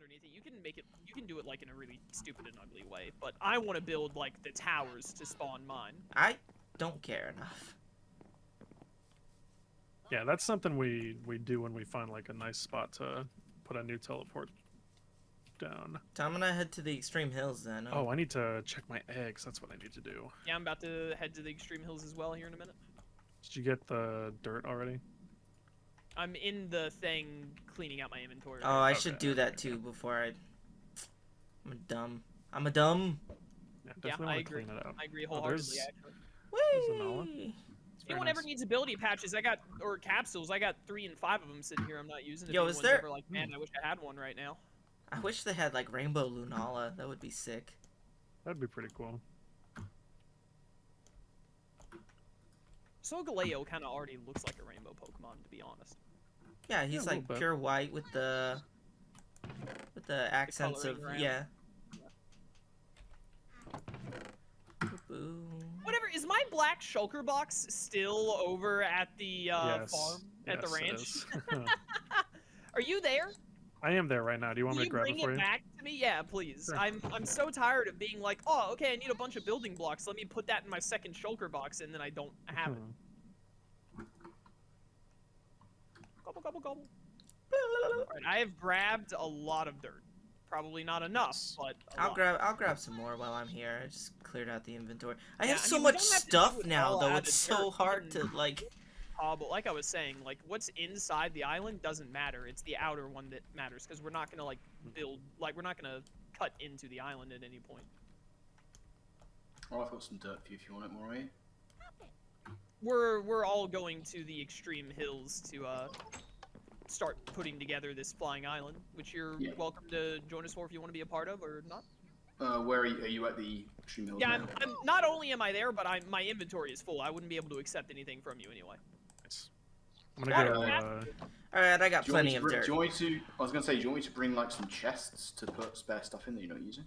underneath it. You can make it. You can do it like in a really stupid and ugly way. But I want to build like the towers to spawn mine. I don't care enough. Yeah, that's something we do when we find like a nice spot to put a new teleport down. So I'm gonna head to the extreme hills then. Oh, I need to check my eggs. That's what I need to do. Yeah, I'm about to head to the extreme hills as well here in a minute. Did you get the dirt already? I'm in the thing cleaning out my inventory. Oh, I should do that too before I. I'm a dumb. I'm a dumb. Yeah, Yeah, definitely I want to agree. clean it out. I agree Oh, wholeheartedly. there's- Actually, there's a Nala. Whee! It's if very anyone ever nice. needs ability patches, I got or capsules. I got 3 and 5 of them sitting here. I'm not using. If Yo, is anyone's there- ever like, man, I wish I had one right now. I wish they had like Rainbow Lunala. That would be sick. That'd be pretty cool. Solgaleo kind of already looks like a rainbow Pokemon, to be honest. Yeah, he's a like little bit. pure white with the accents of coloring around. yeah. Boo. Whatever. Is my black shulker box still over at the Yes. farm at the Yes, it ranch? is. Are you there? I am there right now. Do you want Can me you to grab bring it for you? back to me? Yeah, please. Sure. I'm so tired of being like, oh, okay, I need a bunch of building blocks. Let me put that in my second shulker box, and then I don't have it. Gobble, gobble, gobble. Alright, I have grabbed a lot of dirt. Probably not enough, but a I'll lot. grab some more while I'm here. I just cleared out the inventory. I Yeah, have I so mean, we much don't have to do stuff it now all though. out It's of so dirt. We hard can- to like. But like I was saying, like what's inside the island doesn't matter. It's the outer one that matters because we're not gonna like build, like we're not gonna cut into the island at any point. Oh, I've got some dirt for you if you want it more, eh? We're all going to the extreme hills to start putting together this flying island, which you're Yeah. welcome to join us for if you want to be a part of or not. Where are you at the Extreme Hills Yeah, now? I'm not only am I there, but my inventory is full. I wouldn't be able to accept anything from you anyway. Nice. I'm gonna go. All right, I got Do you want plenty me to of bring- dirt. Do you want me to? I was gonna say, do you want me to bring like some chests to put spare stuff in that you're not using?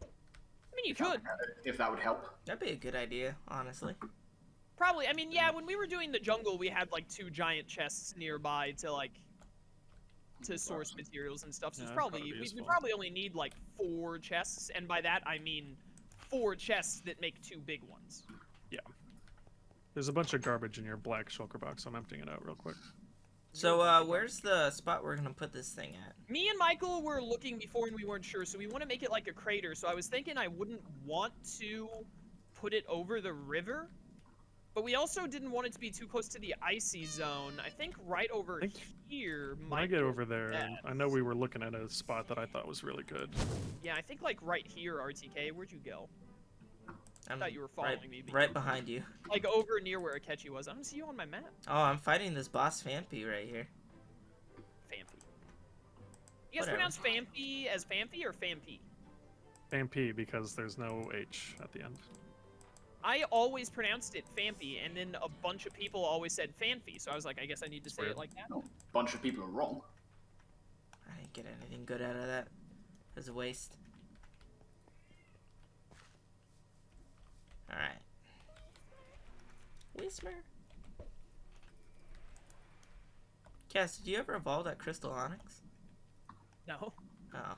I mean, you could. If that would help. That'd be a good idea, honestly. Probably. I mean, yeah, when we were doing the jungle, we had like 2 giant chests nearby to source materials and stuff. So Yeah, it's that'd probably probably be we useful. probably only need like 4 chests, and by that I mean 4 chests that make 2 big ones. There's a bunch of garbage in your black shulker box. I'm emptying it out real quick. So, where's the spot we're gonna put this thing at? Me and Michael were looking before and we weren't sure, so we want to make it like a crater. So I was thinking I wouldn't want to put it over the river, but we also didn't want it to be too close to the icy zone. I think right over think here When might I get be over there, best. I know we were looking at a spot that I thought was really good. Yeah, I think like right here, RTK. Where'd you go? I'm thought you were right, following me, but right behind you. Like over near where Akechi was. I don't see you on my map. Oh, I'm fighting this boss Fampy right here. Fampy. You guys Whatever. pronounce Fampy as Fampy or Fampy? MP because there's no H at the end. I always pronounced it Fampy, and then a bunch of people always said Fanfy, so I was like, I guess I need to say Weird. it like that. No, a bunch of people are wrong. I didn't get anything good out of that. It was a waste. Alright. Whisper. Cass, did you ever evolve that Crystal Onyx? No. Oh.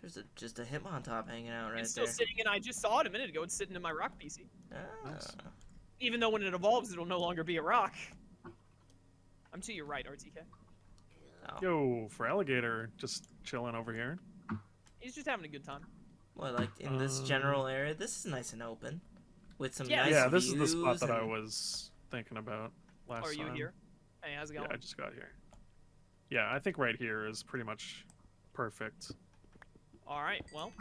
There's just a Hitmontop hanging out right It's still there. sitting, and I just saw it a minute ago. It's sitting in my rock PC. Ah. Nice. Even though when it evolves, it'll no longer be a rock. I'm to your right, RTK. Oh. Yo, for alligator, just chilling over here. He's just having a good time. Well, like in this general area, this is nice and open. With some Yeah. nice Yeah, this is the spot views that I and- was thinking about last Oh, are you time. here? Hey, how's it going? Yeah, I just got here. Yeah, I think right here is pretty much perfect. All right, well.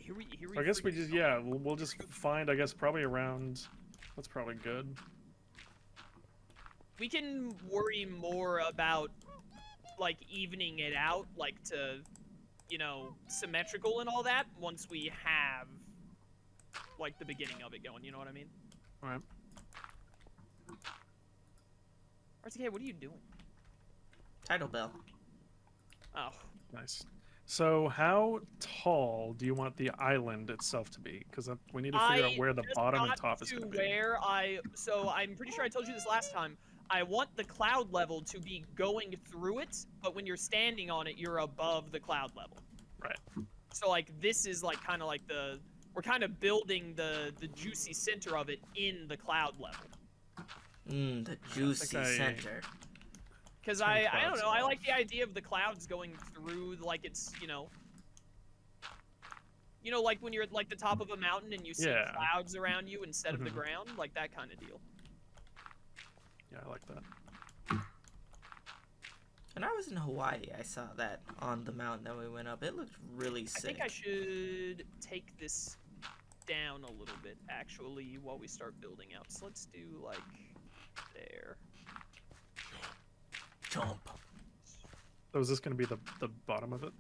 Here we I guess we freaking just, go. yeah, we'll just find, I guess, probably around, that's probably good. We can worry more about, like, evening it out, like, to, you know, symmetrical and all that, once we have, like, the beginning of it going, you know what I mean? Alright. RTK, what are you doing? Tidal Bell. Oh, Nice. So, how tall do you want the island itself to be? Because we need to figure out where the just bottom and got top is to going to be. where so I'm pretty sure I told you this last time. I want the cloud level to be going through it, but when you're standing on it, you're above the cloud level. Right. So like this is like kind of like we're kind of building the juicy center of it in the cloud level. The juicy I- center. Because Turn I don't clouds know, I off. like the idea of the clouds going through like it's, like when you're at like the top of a mountain and you see Yeah. clouds around you instead of the Mhm. ground, like that kind of deal. Yeah, I like that. When I was in Hawaii, I saw that on the mountain that we went up. It looked really I sick. think I should take this down a little bit actually while we start building out. So let's do like there. Chomp. So is this going to be the bottom of it?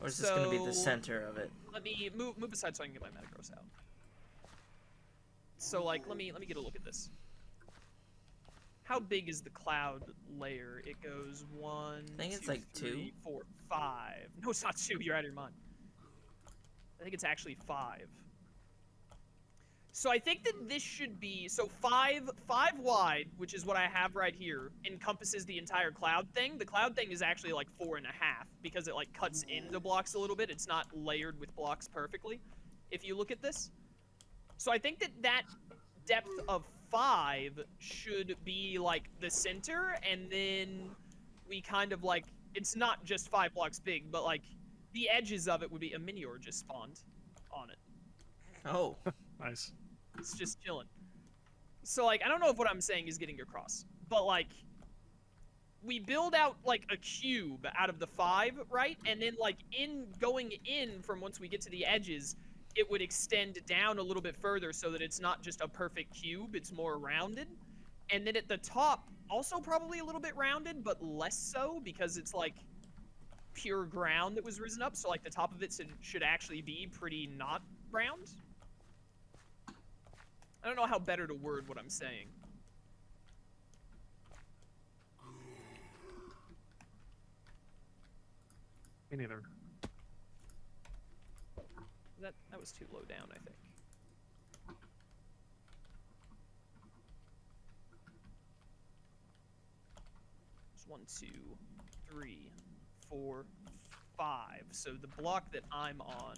Or is this going to be the So- center of it? Let me move aside so I can get my Metagross out. So like let me get a look at this. How big is the cloud layer? It goes 1, I think it's 2, like 3, 4, 5. No, it's not 2. You're out of your mind. I think it's actually 5. So I think that this should be so 5 wide, which is what I have right here, encompasses the entire cloud thing. The cloud thing is actually like 4.5 because it like cuts into blocks a little bit. It's not layered with blocks perfectly. If you look at this, so I think that depth of 5 should be like the center, and then we kind of like it's not just 5 blocks big, but like the edges of it would be a Minior just spawned on it. Oh. Nice. It's just chilling. So like I don't know if what I'm saying is getting across, but like we build out like a cube out of the 5, right? And then like going in from once we get to the edges, it would extend down a little bit further so that it's not just a perfect cube, it's more rounded. And then at the top, also probably a little bit rounded, but less so because it's like pure ground that was risen up. So like the top of it should actually be pretty not round. I don't know how better to word what I'm saying. Me neither. That was too low down, I think. It's 1, 2, 3, 4, 5. So the block that I'm on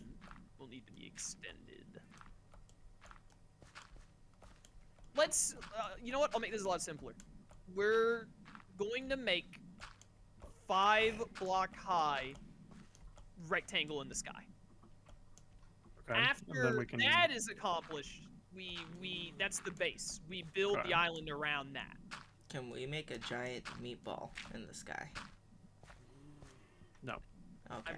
will need to be extended. Let's, you know what? I'll make this a lot simpler. We're going to make 5 block high rectangle in the sky. Okay. and then After we can, that is accomplished, that's the base. We build Okay. the island around that. Can we make a giant meatball in the sky? No. Okay.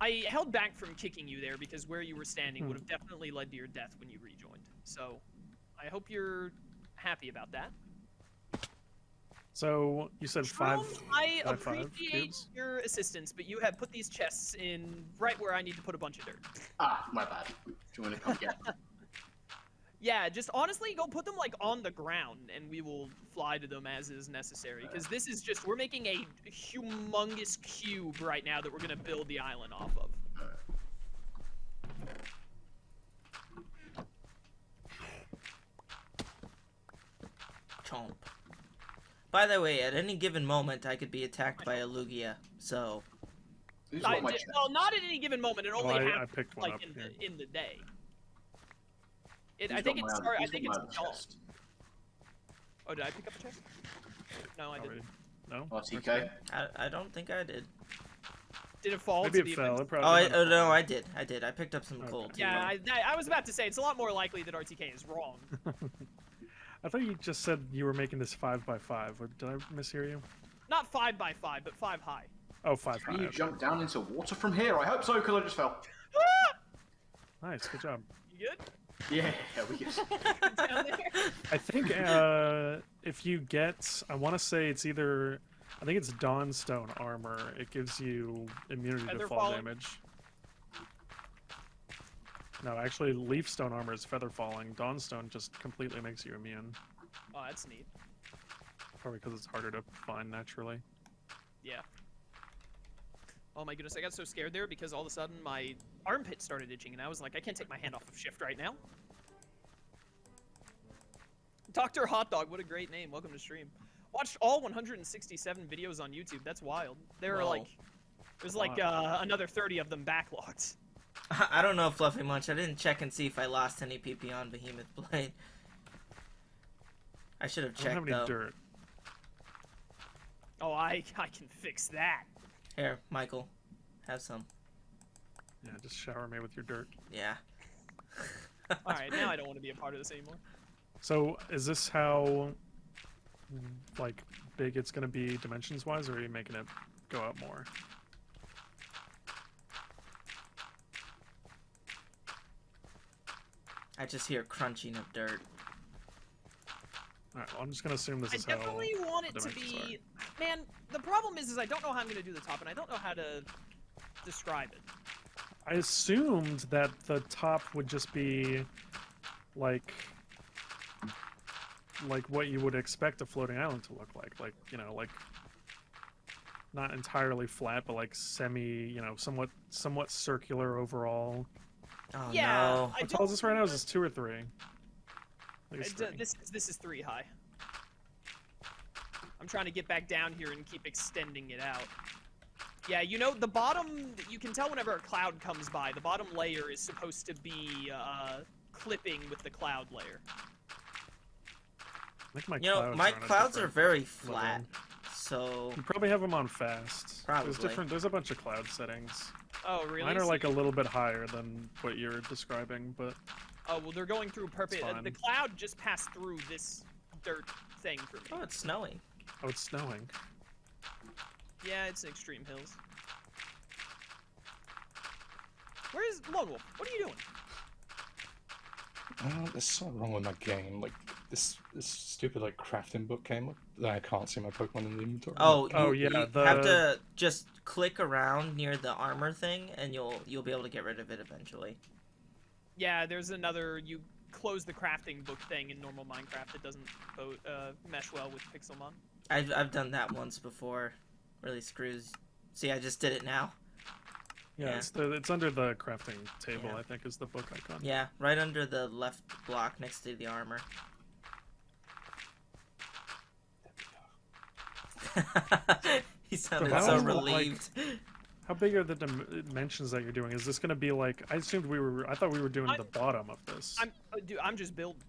I held back from kicking you there because where you were standing Hmm. would have definitely led to your death when you rejoined. So I hope you're happy about that. So you said 5. Shroom, I by 5 appreciate cubes? your assistance, but you have put these chests in right where I need to put a bunch of dirt. Ah, my bad. Do you want to come get me? Yeah, just honestly go put them like on the ground and we will fly to them as is necessary. Because this is just, we're making a humongous cube right now that we're going to build the island off of. Chomp. By the way, at any given moment, I could be attacked by a Lugia, so... Who's got my chest? Well, not at any given moment. It only I happens picked one like up here. in the day. Who's I think got it's my sorry, I who's think got it's my dawn. chest? Oh, did I pick up a chest? No, I Oh, didn't. wait. No? RTK? I don't think I did. Did it fall Maybe to the it fell. abyss? It Oh, probably didn't no, fall. I did. I picked up some Okay. coal, too. Yeah, I was about to say it's a lot more likely that RTK is wrong. I thought you just said you were making this 5 by 5. Did I mishear you? Not 5 by 5, but 5 high. Oh, 5 Can high. you okay. jump down into water from here? I hope so, because I just fell. Nice, good job. You good? Yeah, we get. Down there? I think if you get, I want to say it's either, I think it's Dawnstone armor. It gives you immunity to Feather fall falling? damage. No, actually, Leafstone armor is feather falling. Dawnstone just completely makes you immune. Oh, that's neat. Probably because it's harder to find naturally. Yeah. Oh my goodness, I got so scared there because all of a sudden my armpit started itching and I was like, I can't take my hand off of shift right now. Dr. Hot Dog, what a great name. Welcome to stream. Watched all 167 videos on YouTube. That's wild. There are Whoa. like, there's like another 30 of them backlogged. I don't know, Fluffy Munch. I didn't check and see if I lost any PP on Behemoth Blade. I should have I don't checked, have any though. dirt. Oh, I can fix that. Here, Michael. Have some. Yeah, just shower me with your dirt. Yeah. All right, now I don't want to be a part of this anymore. So, is this how, like, big it's gonna be dimensions-wise, or are you making it go out more? I just hear crunching of dirt. Alright, well, I'm just gonna assume this I is how definitely want it the to dimensions be... Man, the problem is I don't know how I'm going to do the top, and I don't know how to describe it. I assumed that the top would just be like what you would expect a floating island to look like, you know, like not entirely flat, but like semi, you know, somewhat circular overall. Oh, Yeah, no. I How tall is this right now? Is this 2 or 3? I think it's 3. This is 3 high. I'm trying to get back down here and keep extending it out. Yeah, you know, the bottom, you can tell whenever a cloud comes by, the bottom layer is supposed to be clipping with the cloud layer. I think my You know, clouds my on a clouds are different very level. flat, so... You probably have them on fast. Probably. There's a bunch of cloud settings. Oh, really? Mine are So like a little bit higher than what you're describing, but Oh, well, they're going through It's fine. the cloud just passed through this dirt thing for me. Oh, it's snowing. oh, it's snowing. Yeah, it's Extreme Hills. Where is Lone Wolf? What are you doing? There's something wrong with my game. Like this stupid like crafting book came up. Then I can't see my Pokemon in the inventory. Oh, You yeah, have to just click around near the armor thing, and you'll be able to get rid of it eventually. Yeah, there's another. You close the crafting book thing in normal Minecraft. It doesn't mesh well with Pixelmon. I've done that once before. Really screws. See, I just did it now. Yeah, Yeah. it's under the crafting table, Yeah. I think, is the book icon. Yeah, right under the left block next to the armor. He sounded how so is it, like- relieved. How big are the dimensions that you're doing? Is this going to be like? I assumed I thought we were doing the bottom of this. Dude, I'm just building.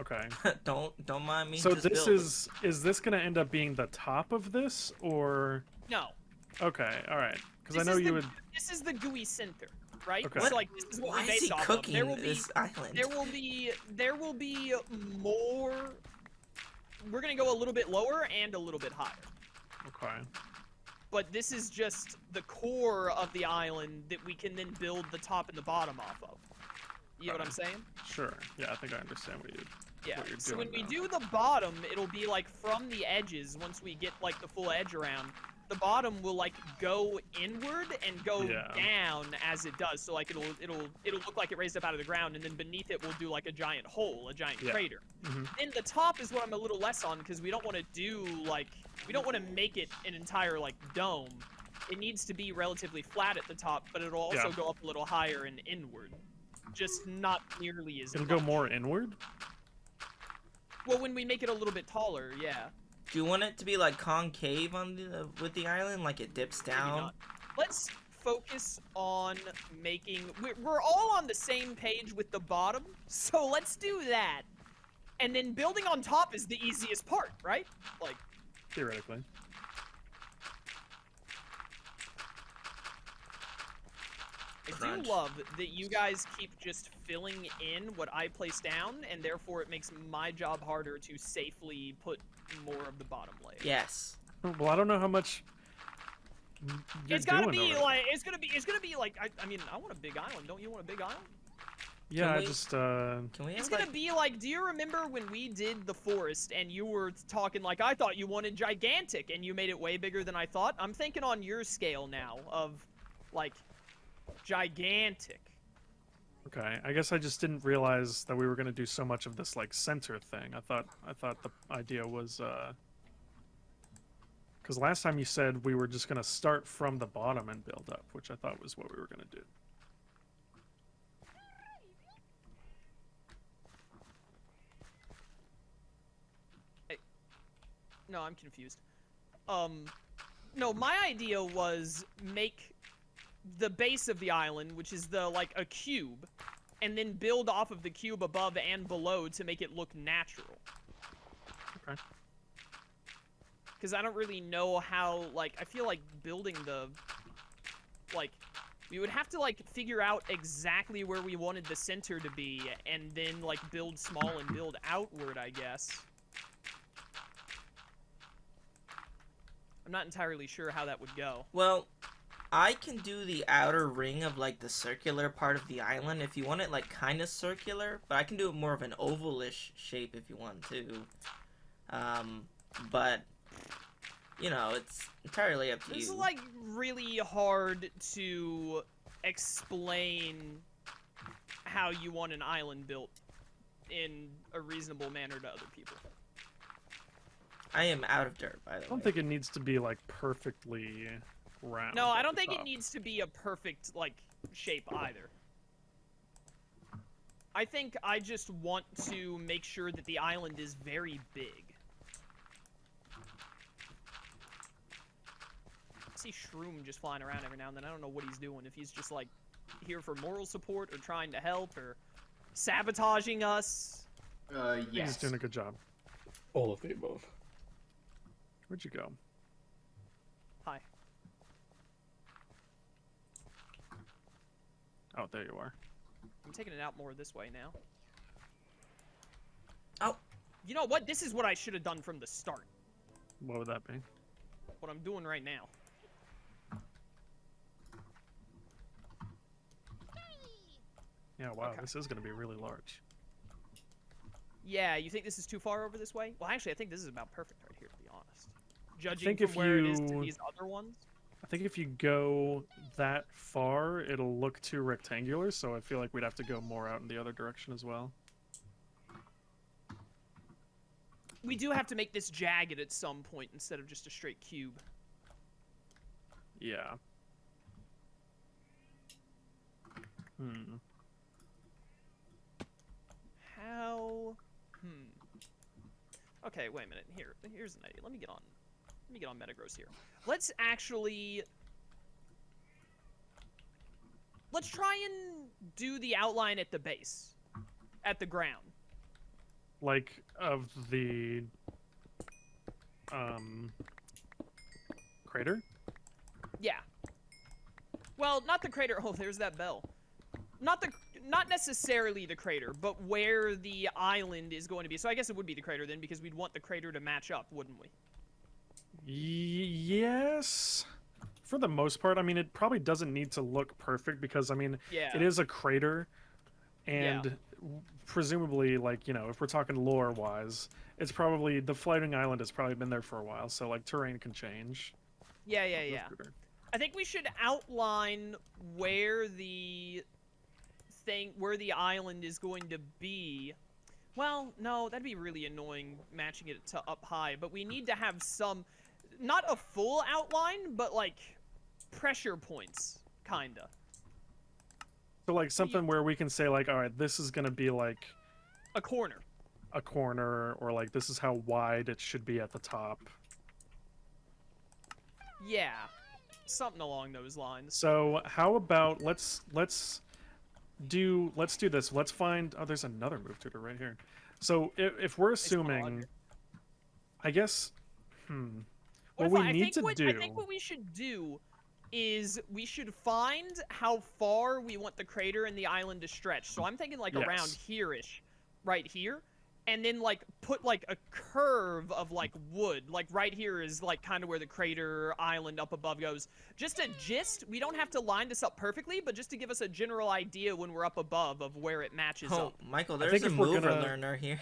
Okay. don't mind me. So just this building. is this going to end up being the top of this, or? No. Okay, all right. Because I This know is you the- would. This is the GUI center, right? Okay. So, like, this is what Why we is based he off cooking of. There will be this island? there will be more. We're gonna go a little bit lower and a little bit higher. Okay. But this is just the core of the island that we can then build the top and the bottom off of. You know what I'm saying? Sure. Yeah, I think I understand what you. Yeah. What you're So when doing we now. do the bottom, it'll be like from the edges. Once we get like the full edge around, the bottom will like go inward and go Yeah. down as it does. So like it'll look like it raised up out of the ground, and then beneath it we'll do like a giant hole, a giant Yeah. crater. Mhm. Then the top is what I'm a little less on because we don't want to do like we don't want to make it an entire like dome. It needs to be relatively flat at the top, but it'll also Yeah. go up a little higher and inward. Just not nearly as It'll much. go more inward. Well, when we make it a little bit taller, yeah. Do you want it to be like concave on with the island, like it dips Maybe down? not. Let's focus on making... We're all on the same page with the bottom, so let's do that. And then building on top is the easiest part, right? Like, Theoretically. I Crunch. do love that you guys keep just filling in what I place down, and therefore it makes my job harder to safely put more of the bottom layer. Yes. Well, I don't know how much. You're It's gotta doing be over like, it's gonna be like, I mean, I want a big island. Don't you want a big island? Yeah, I we- just. Can we It's have gonna like... be like, do you remember when we did the forest and you were talking like, I thought you wanted gigantic and you made it way bigger than I thought? I'm thinking on your scale now of, like, gigantic. Okay, I guess I just didn't realize that we were gonna do so much of this like center thing. I thought the idea was because last time you said we were just gonna start from the bottom and build up, which I thought was what we were gonna do. No, I'm confused. No, my idea was make the base of the island, which is like a cube, and then build off of the cube above and below to make it look natural. Okay. Because I don't really know how, like, I feel like building like, we would have to, like, figure out exactly where we wanted the center to be, and then, like, build small and build outward, I guess. I'm not entirely sure how that would go. Well, I can do the outer ring of, like, the circular part of the island if you want it, like, kind of circular, but I can do it more of an ovalish shape if you want to. But, you know, it's entirely up to This you. is, like, really hard to explain how you want an island built in a reasonable manner to other people. I am out of dirt, by the way. I don't think it needs to be like perfectly round. No, I at don't the think it top. needs to be a perfect, like, shape either. I think I just want to make sure that the island is very big. I see Shroom just flying around every now and then. I don't know what he's doing. If he's just, like, here for moral support or trying to help or sabotaging us. He's Yes. doing a good job. All of the above. Where'd you go? Hi. Oh, there you are. I'm taking it out more this way now. Oh. You know what? This is what I should have done from the start. What would that be? What I'm doing right now. Yeah, wow, Okay. this is going to be really large. Yeah, you think this is too far over this way? Well, actually, I think this is about perfect right here, to be honest. Judging think from if where it is to you- these other ones. I think if you go that far, it'll look too rectangular, so I feel like we'd have to go more out in the other direction as well. We do have to make this jagged at some point instead of just a straight cube. Yeah. Hmm. How? Okay, wait a minute. Here's an idea. Let me get on Metagross here. Let's try and do the outline at the base, at the ground. Like, of the... crater? Yeah. Well, not the crater. Oh, there's that bell. Not necessarily the crater, but where the island is going to be. So I guess it would be the crater then, because we'd want the crater to match up, wouldn't we? Yes. For the most part, I mean, it probably doesn't need to look perfect because, I mean, Yeah. it is a crater, and presumably, like, you know, if we're talking lore-wise, it's probably, the floating island has probably been there for a while, so, like, terrain can change. Yeah. with crater. I think we should outline where the island is going to be. Well, no, that'd be really annoying matching it to up high, but we need to have some, not a full outline, but like pressure points, kinda. So, like, something where we can say, like, all right, this is going to be, like, A corner. a corner, or, like, this is how wide it should be at the top. Yeah. Something along those lines. So, how about, let's do this. Let's find, oh, there's another move tutor right here. So, if we're assuming, I guess, what we need to do... I think what we should do is we should find how far we want the crater and the island to stretch. So I'm thinking like around here-ish, right here. And then like put like a curve of like wood. Like right here is like kind of where the crater island up above goes. Just a gist. We don't have to line this up perfectly, but just to give us a general idea when we're up above of where it matches Oh, up. Michael, think there's a if we're mover gonna- learner here.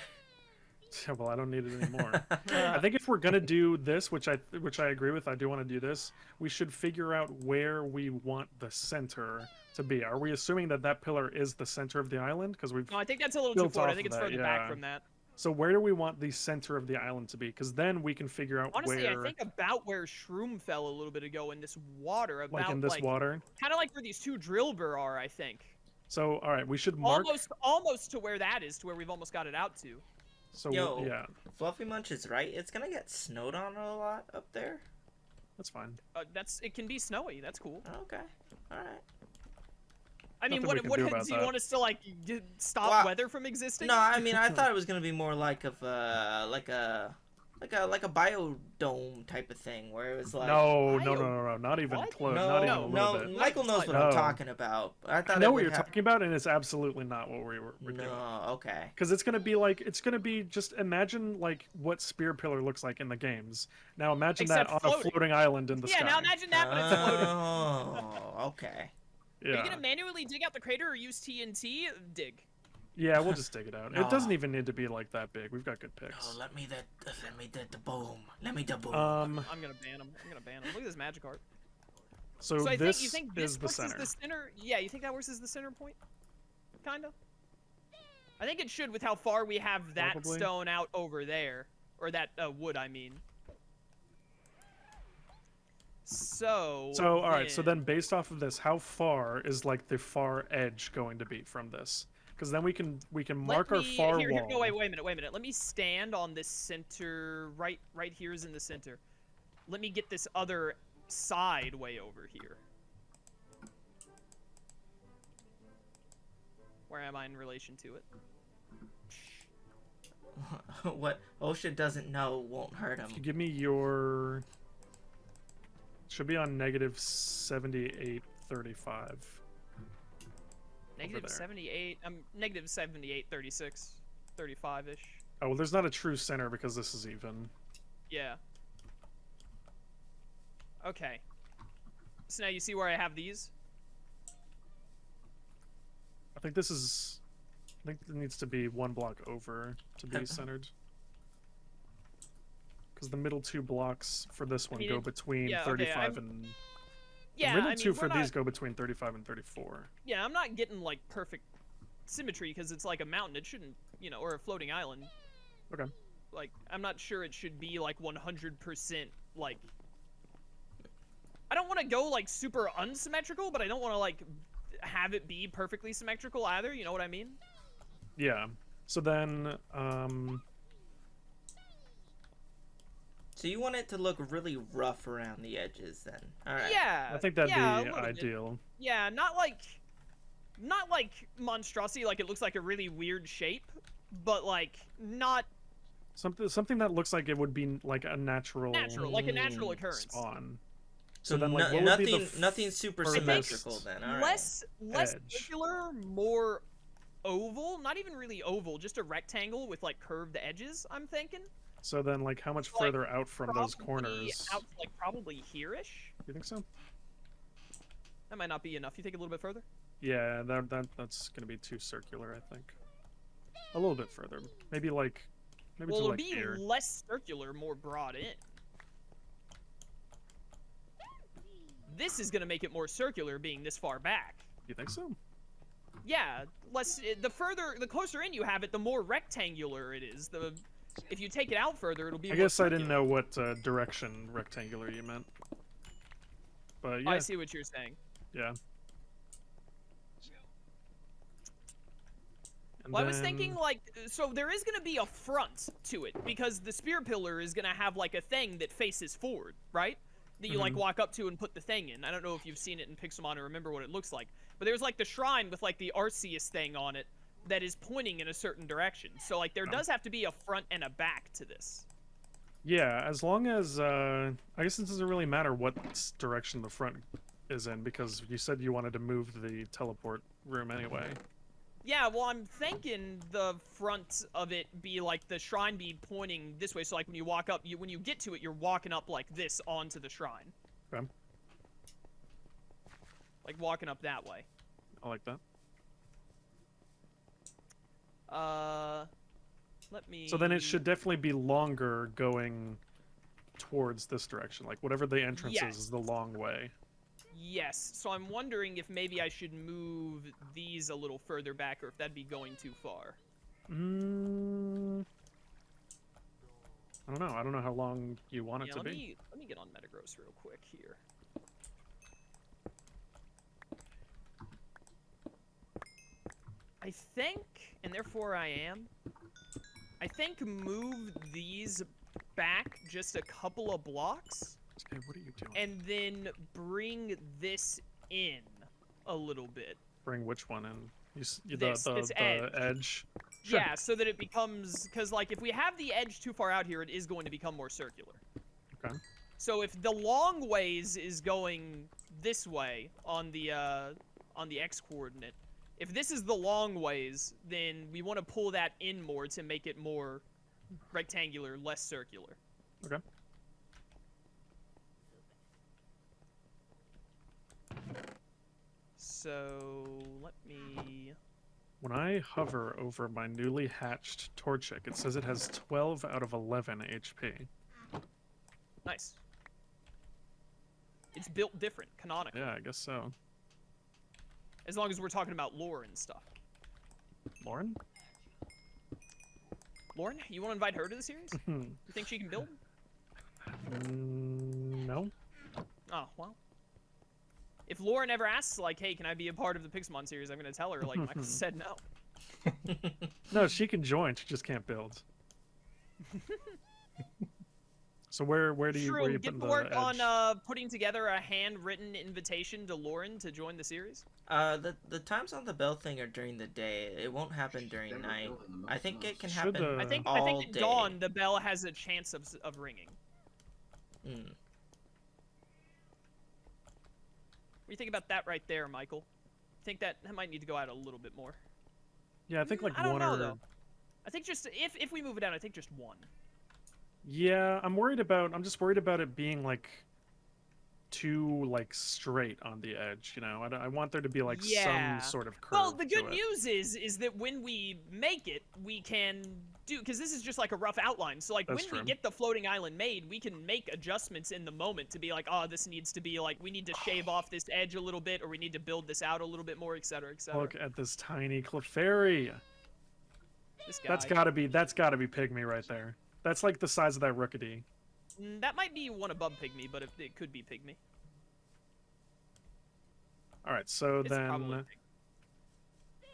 Yeah, well, I don't need it anymore. I think if we're gonna do this, which I agree with, I do want to do this. We should figure out where we want the center to be. Are we assuming that that pillar is the center of the island? Because we've No, I think that's a little too built forward. I off think of it's that, further back from that. So where do we want the center of the island to be? Because then we can figure out Honestly, where, I think about where Shroom fell a little bit ago in this water. About like in this water. kind of like where these two drill burr are, I think. So all right, we should mark. Almost to where that is, to where we've almost got it out to. So Yo. yeah, Fluffy Munch is right. It's gonna get snowed on a lot up there. that's fine. It can be snowy. That's cool. Okay. All right. I mean, Nothing we what can do do about you that. want us to like stop Well, weather from existing? No, I mean I thought it was gonna be more like of like a biodome type of thing where it was like No, not even What? close. no, not even a little no. bit. Michael knows what No. I'm talking about. I thought I know it what would you're have... talking about, and it's absolutely not what we're doing. No, okay. Because it's gonna be like just imagine like what Spear Pillar looks like in the games. Now imagine Except that on floating. a floating island in the Yeah, sky. now imagine that, but it's floating. Oh, okay. Are you Yeah, gonna manually dig out the crater or use TNT? Dig. yeah, we'll just dig it out. No. It doesn't even need to be like that big. We've got good picks. Oh, let me the boom. Let me the boom. I'm gonna ban him. I'm gonna ban him. Look at this magic art. So, So this you think is the works center. as the center? Yeah, you think that works as the center point? Kinda. I think it should with how far we have that Probably. stone out over there, or that wood. I mean. So. So all right. So then, based off of this, how far is like the far edge going to be from this? Because then we can mark our far here, wall. no, wait a minute. Let me stand on this center. Right here is in the center. Let me get this other side way over here. Where am I in relation to it? What Osha doesn't know won't hurt him. If you give me your, should be on negative 78.35. Negative there. 78. Negative 78, 36, 35-ish. Oh well, there's not a true center because this is even. Yeah. Okay. So now you see where I have these? I think this is. I think it needs to be one block over to be centered. Because the middle two blocks for this one mean, go it- between yeah, okay, 35 and. Yeah, the middle I mean, two for we're these not- go between 35 and 34. Yeah, I'm not getting like perfect symmetry because it's like a mountain. It shouldn't, or a floating island. Okay. Like, I'm not sure it should be like 100% like. I don't want to go like super unsymmetrical, but I don't want to like have it be perfectly symmetrical either. You know what I mean? Yeah. So then, So you want it to look really rough around the edges, then? All right. Yeah. I think that'd yeah, a be little bit. ideal. Yeah, not like monstrosity, like it looks like a really weird shape, but like not Something that looks like it would be like a natural like a natural occurrence. spawn. So then, like, no- what would be the nothing super furthest symmetrical then. All right. Less edge? circular, more oval. Not even really oval, just a rectangle with like curved edges. I'm thinking. So then, like, how much Like, further out from those Probably corners? out like probably here-ish. You think so? That might not be enough. You think a little bit further? Yeah, that's gonna be too circular. I think a little bit further, maybe Well, to it'll like be here. less circular, more broad in. This is gonna make it more circular, being this far back. You think so? Yeah, the closer in you have it, the more rectangular it is. If you take it out further, it'll be. I more guess I didn't circular. know what direction rectangular you meant. But yeah, I see what you're saying. yeah. And Well, I was thinking then- like, so there is gonna be a front to it because the spear pillar is gonna have like a thing that faces forward, right? That you like Mhm. walk up to and put the thing in. I don't know if you've seen it in Pixelmon or remember what it looks like, but there's like the shrine with like the Arceus thing on it that is pointing in a certain direction. So like there Oh. does have to be a front and a back to this. Yeah, as long as I guess it doesn't really matter what direction the front is in because you said you wanted to move the teleport room anyway. Yeah, well, I'm thinking the front of it be like the shrine be pointing this way. So like when you walk up, when you get to it, you're walking up like this onto the shrine. Okay. Like walking up that way. I like that. Let me. So then it should definitely be longer going towards this direction. Like whatever the entrance Yes. is the long way. Yes. So I'm wondering if maybe I should move these a little further back, or if that'd be going too far. Mm, I don't know. I don't know how long you want it Yeah. to Let be. me get on Metagross real quick here. I think, and therefore I I think move these back just a couple of blocks, Hey, what are you doing? and then bring this in a little bit. Bring which one in? This The edge. edge. Sure. Yeah, so that it becomes, because like if we have the edge too far out here, it is going to become more circular. Okay. So if the long ways is going this way on the x coordinate, if this is the long ways, then we want to pull that in more to make it more rectangular, less circular. Okay. So let me. When I hover over my newly hatched Torchic, it says it has 12 out of 11 HP. Nice. It's built different, canonical. Yeah, I guess so. As long as we're talking about lore and stuff. Lauren? Lauren, you want to invite her to the series? You think she can build? No. Oh, well. If Lauren ever asks, like, hey, can I be a part of the Pixelmon series, I'm going to tell her, like, Michael said no. No, she can join. She just can't build. So where do you Shroom, put get to the work edge? on putting together a handwritten invitation to Lauren to join the series. The times on the bell thing are during the day. It won't happen during Never night. built in the I most think it can Should, happen. I think all at day. dawn the bell has a chance of ringing. Mm. What do you think about that right there, Michael? Think that might need to go out a little bit more. Yeah, I think like I don't one know or though. I think just if we move it down, I think just one. yeah, I'm just worried about it being like too like straight on the edge, you know. I want there to be like Yeah. some sort of curve. Well, the to good it. news is that when we make it, we can do, because this is just like a rough outline. So like That's when true. we get the floating island made, we can make adjustments in the moment to be like, oh, this needs to be like, we need to shave off this edge a little bit, or we need to build this out a little bit more, etc., etc. Look at this tiny Clefairy. This guy. That's gotta be Pygmy right there. That's like the size of that Rookity. That might be one above Pygmy, but it could be Pygmy. All right, so It's probably then Pygmy.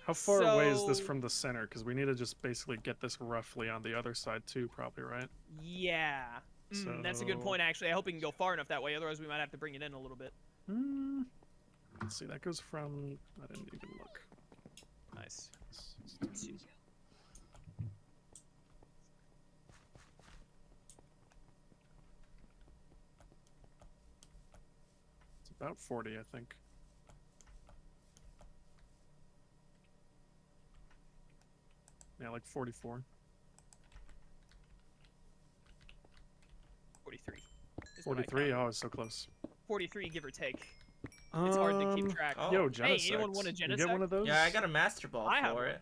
how far away is this So- from the center? Because we need to just basically get this roughly on the other side too, probably, right? Yeah. That's a good So- point, actually. I hope we can go far enough that way. Otherwise, we might have to bring it in a little bit. Let's see, that goes from. I didn't even look. Nice. It's about 40, I think. Yeah, like 44. 43. is what I 43. count. Oh, it's so close. 43, give or take. It's hard to keep track. Oh. Yo, Hey, Genesect. anyone want a You get Genesect? one of those? Yeah, I got a master ball I have for one. it.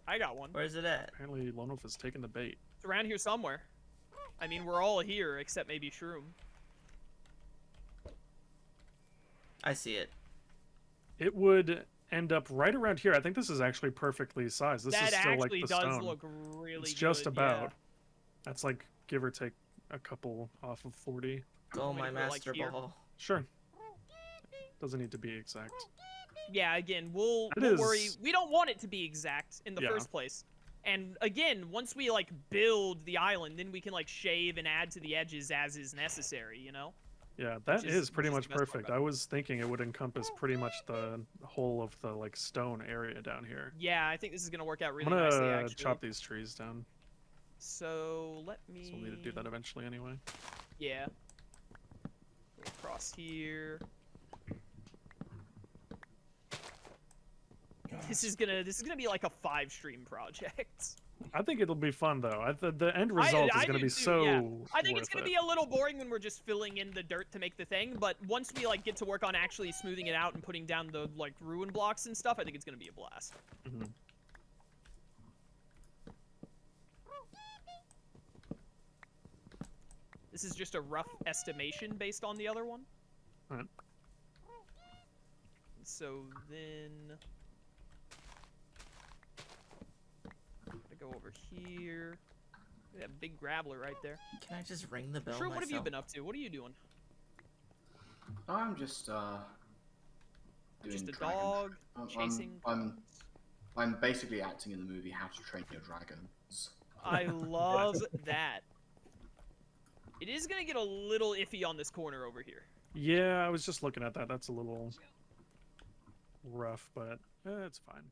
I got one. Where's it at? Apparently, Lone Wolf has taken the bait. It's around here somewhere. I mean, we're all here except maybe Shroom. I see it. It would end up right around here. I think this is actually perfectly sized. This That is still like actually the does stone. look really It's just good, about. yeah. That's like give or take a couple off of 40. Go me my to put it, like, master here? ball. Sure. Doesn't need to be exact. Yeah, again, we'll It worry. is- We don't want it to be exact in the Yeah. first place. And again, once we like build the island, then we can like shave and add to the edges as is necessary, you know? Yeah, that Which is is- pretty which is much the best part perfect. about I was thinking it would encompass pretty much the whole of the like stone area down here. Yeah, I think this is gonna work out really I'm nicely gonna actually. chop these trees down. So let me. So we'll need to do that eventually anyway. Yeah. Go across here. This is gonna be like a 5-stream project. I think it'll be fun though. The end result I is gonna do be too, so. yeah. I think it's worth gonna it. be a little boring when we're just filling in the dirt to make the thing, but once we like get to work on actually smoothing it out and putting down the like ruin blocks and stuff, I think it's gonna be a blast. Mhm. This is just a rough estimation based on the other one. Alright. So then, go over here. That big graveler right there. Can I just ring the bell True, myself? what have you been up to? What are you doing? I'm just doing Just a dragons. dog I'm- chasing. I'm basically acting in the movie How to Train Your Dragons. I love that. It is gonna get a little iffy on this corner over here. Yeah, I was just looking at that. That's a little rough, but it's fine.